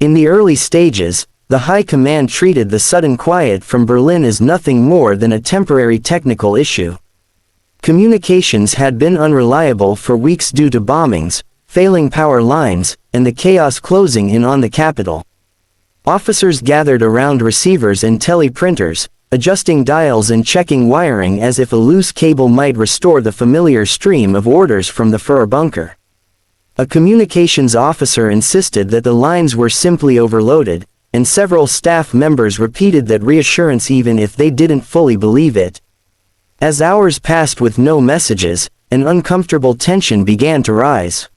In the early stages, the High Command treated the sudden quiet from Berlin as nothing more than a temporary technical issue. Communications had been unreliable for weeks due to bombings, failing power lines, and the chaos closing in on the capital. Officers gathered around receivers and teleprinters, adjusting dials and checking wiring as if a loose cable might restore the familiar stream of orders from the Fuhrer bunker. A communications officer insisted that the lines were simply overloaded, and several staff members repeated that reassurance even if they didn't fully believe it. As hours passed with no messages, an uncomfortable tension began to rise.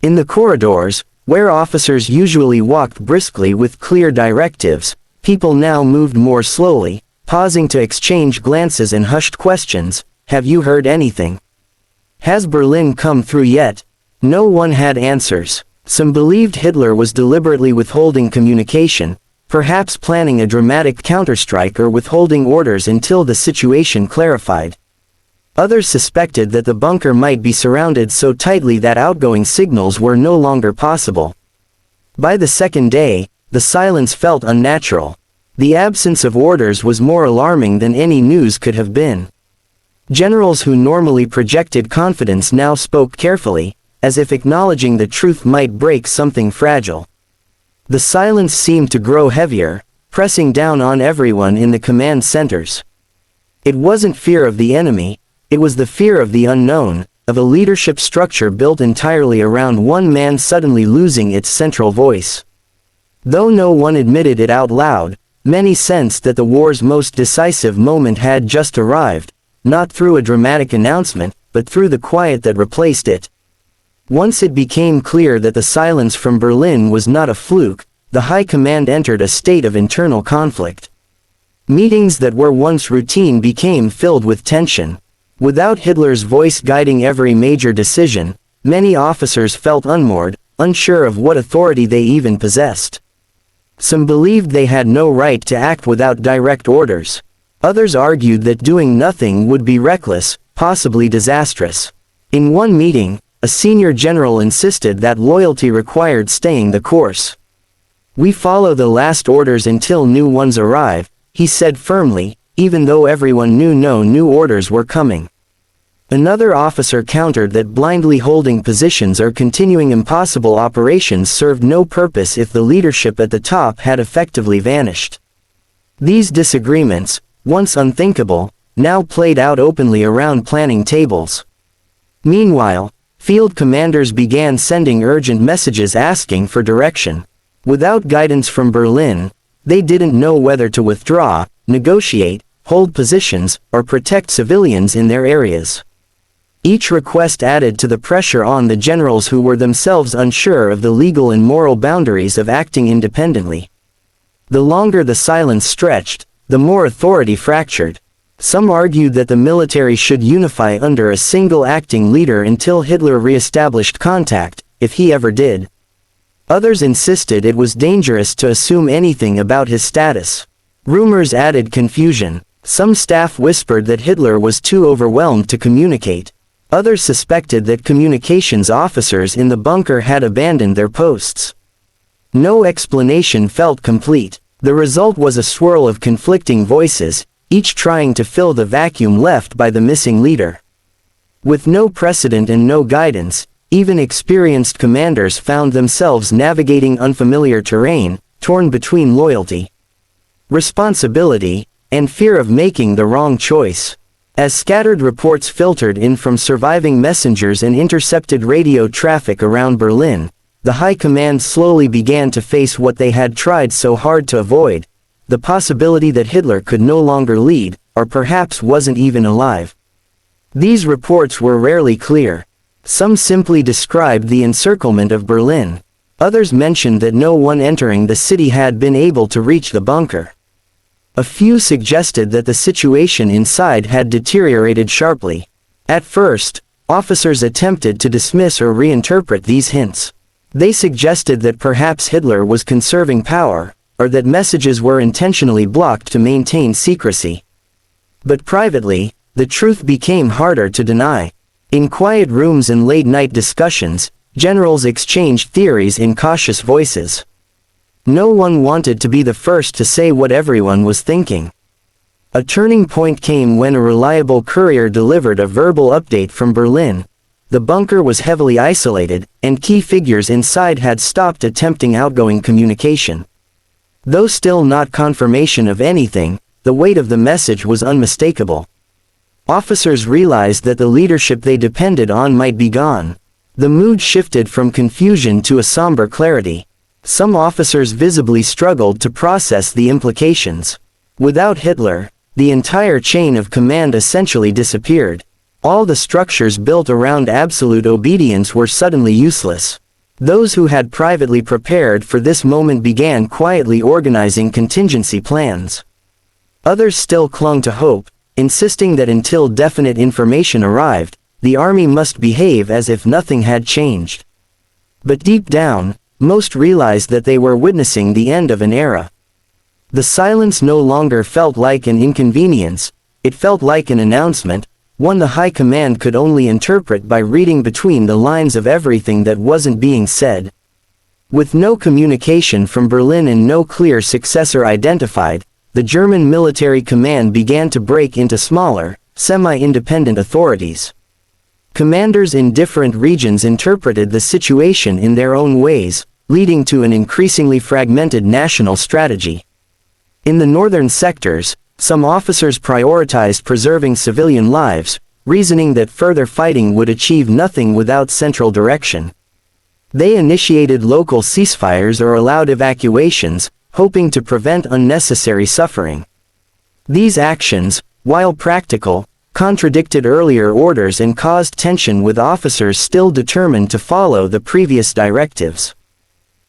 In the corridors, where officers usually walked briskly with clear directives, people now moved more slowly, pausing to exchange glances and hushed questions. Have you heard anything? Has Berlin come through yet? No one had answers. Some believed Hitler was deliberately withholding communication, perhaps planning a dramatic counterstrike or withholding orders until the situation clarified. Others suspected that the bunker might be surrounded so tightly that outgoing signals were no longer possible. By the second day, the silence felt unnatural. The absence of orders was more alarming than any news could have been. Generals who normally projected confidence now spoke carefully, as if acknowledging the truth might break something fragile. The silence seemed to grow heavier, pressing down on everyone in the command centers. It wasn't fear of the enemy, it was the fear of the unknown, of a leadership structure built entirely around one man suddenly losing its central voice. Though no one admitted it out loud, many sensed that the war's most decisive moment had just arrived, not through a dramatic announcement, but through the quiet that replaced it. Once it became clear that the silence from Berlin was not a fluke, the High Command entered a state of internal conflict. Meetings that were once routine became filled with tension. Without Hitler's voice guiding every major decision, many officers felt unmoored, unsure of what authority they even possessed. Some believed they had no right to act without direct orders. Others argued that doing nothing would be reckless, possibly disastrous. In one meeting, a senior general insisted that loyalty required staying the course. "We follow the last orders until new ones arrive," he said firmly, even though everyone knew no new orders were coming. Another officer countered that blindly holding positions or continuing impossible operations served no purpose if the leadership at the top had effectively vanished. These disagreements, once unthinkable, now played out openly around planning tables. Meanwhile, field commanders began sending urgent messages asking for direction. Without guidance from Berlin, they didn't know whether to withdraw, negotiate, hold positions, or protect civilians in their areas. Each request added to the pressure on the generals who were themselves unsure of the legal and moral boundaries of acting independently. The longer the silence stretched, the more authority fractured. Some argued that the military should unify under a single acting leader until Hitler re-established contact, if he ever did. Others insisted it was dangerous to assume anything about his status. Rumors added confusion. Some staff whispered that Hitler was too overwhelmed to communicate. Others suspected that communications officers in the bunker had abandoned their posts. No explanation felt complete. The result was a swirl of conflicting voices, each trying to fill the vacuum left by the missing leader. With no precedent and no guidance, even experienced commanders found themselves navigating unfamiliar terrain, torn between loyalty, responsibility, and fear of making the wrong choice. As scattered reports filtered in from surviving messengers and intercepted radio traffic around Berlin, the High Command slowly began to face what they had tried so hard to avoid: the possibility that Hitler could no longer lead, or perhaps wasn't even alive. These reports were rarely clear. Some simply described the encirclement of Berlin. Others mentioned that no one entering the city had been able to reach the bunker. A few suggested that the situation inside had deteriorated sharply. At first, officers attempted to dismiss or reinterpret these hints. They suggested that perhaps Hitler was conserving power, or that messages were intentionally blocked to maintain secrecy. But privately, the truth became harder to deny. In quiet rooms and late-night discussions, generals exchanged theories in cautious voices. No one wanted to be the first to say what everyone was thinking. A turning point came when a reliable courier delivered a verbal update from Berlin. The bunker was heavily isolated, and key figures inside had stopped attempting outgoing communication. Though still not confirmation of anything, the weight of the message was unmistakable. Officers realized that the leadership they depended on might be gone. The mood shifted from confusion to a somber clarity. Some officers visibly struggled to process the implications. Without Hitler, the entire chain of command essentially disappeared. All the structures built around absolute obedience were suddenly useless. Those who had privately prepared for this moment began quietly organizing contingency plans. Others still clung to hope, insisting that until definite information arrived, the army must behave as if nothing had changed. But deep down, most realized that they were witnessing the end of an era. The silence no longer felt like an inconvenience, it felt like an announcement, one the high command could only interpret by reading between the lines of everything that wasn't being said. With no communication from Berlin and no clear successor identified, the German military command began to break into smaller, semi-independent authorities. Commanders in different regions interpreted the situation in their own ways, leading to an increasingly fragmented national strategy. In the northern sectors, some officers prioritized preserving civilian lives, reasoning that further fighting would achieve nothing without central direction. They initiated local ceasefires or allowed evacuations, hoping to prevent unnecessary suffering. These actions, while practical, contradicted earlier orders and caused tension with officers still determined to follow the previous directives.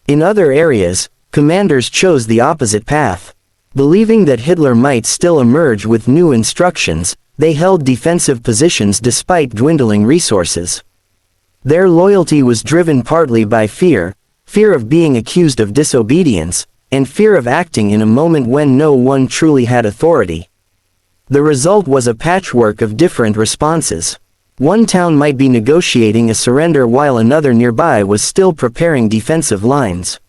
In other areas, commanders chose the opposite path. Believing that Hitler might still emerge with new instructions, they held defensive positions despite dwindling resources. Their loyalty was driven partly by fear of being accused of disobedience, and fear of acting in a moment when no one truly had authority. The result was a patchwork of different responses. One town might be negotiating a surrender while another nearby was still preparing defensive lines.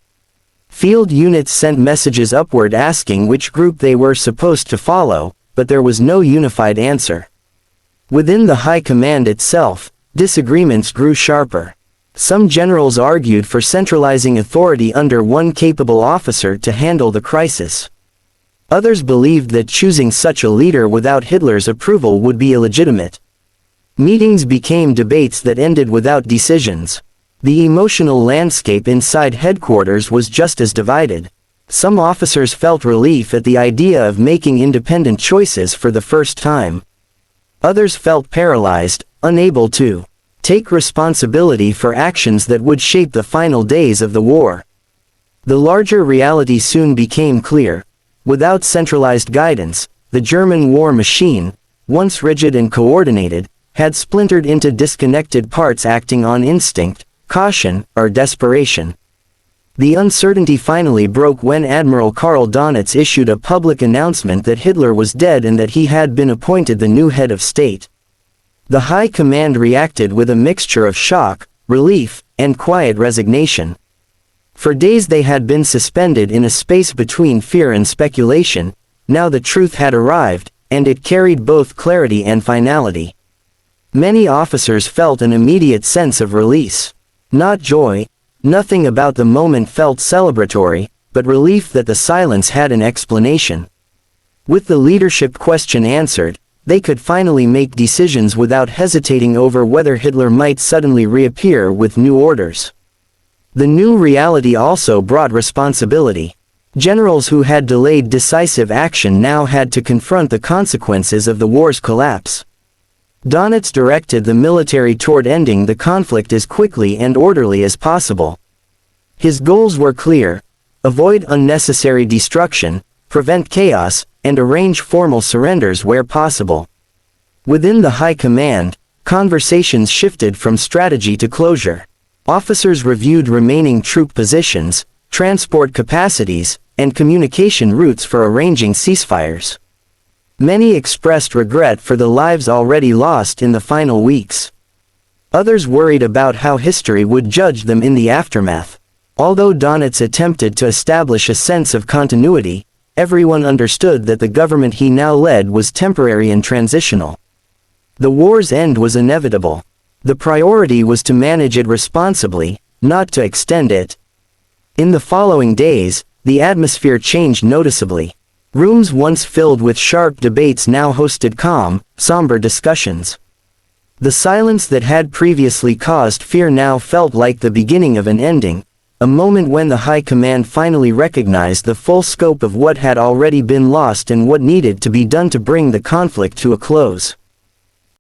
Field units sent messages upward asking which group they were supposed to follow, but there was no unified answer. Within the high command itself, disagreements grew sharper. Some generals argued for centralizing authority under one capable officer to handle the crisis. Others believed that choosing such a leader without Hitler's approval would be illegitimate. Meetings became debates that ended without decisions. The emotional landscape inside headquarters was just as divided. Some officers felt relief at the idea of making independent choices for the first time. Others felt paralyzed, unable to take responsibility for actions that would shape the final days of the war. The larger reality soon became clear. Without centralized guidance, the German war machine, once rigid and coordinated, had splintered into disconnected parts acting on instinct, caution, or desperation. The uncertainty finally broke when Admiral Karl Donitz issued a public announcement that Hitler was dead and that he had been appointed the new head of state. The high command reacted with a mixture of shock, relief, and quiet resignation. For days they had been suspended in a space between fear and speculation. Now the truth had arrived, and it carried both clarity and finality. Many officers felt an immediate sense of release. Not joy, nothing about the moment felt celebratory, but relief that the silence had an explanation. With the leadership question answered, they could finally make decisions without hesitating over whether Hitler might suddenly reappear with new orders. The new reality also brought responsibility. Generals who had delayed decisive action now had to confront the consequences of the war's collapse. Donitz directed the military toward ending the conflict as quickly and orderly as possible. His goals were clear: avoid unnecessary destruction, prevent chaos, and arrange formal surrenders where possible. Within the high command, conversations shifted from strategy to closure. Officers reviewed remaining troop positions, transport capacities, and communication routes for arranging ceasefires. Many expressed regret for the lives already lost in the final weeks. Others worried about how history would judge them in the aftermath. Although Donitz attempted to establish a sense of continuity, everyone understood that the government he now led was temporary and transitional. The war's end was inevitable. The priority was to manage it responsibly, not to extend it. In the following days, the atmosphere changed noticeably. Rooms once filled with sharp debates now hosted calm, somber discussions. The silence that had previously caused fear now felt like the beginning of an ending, a moment when the High Command finally recognized the full scope of what had already been lost and what needed to be done to bring the conflict to a close.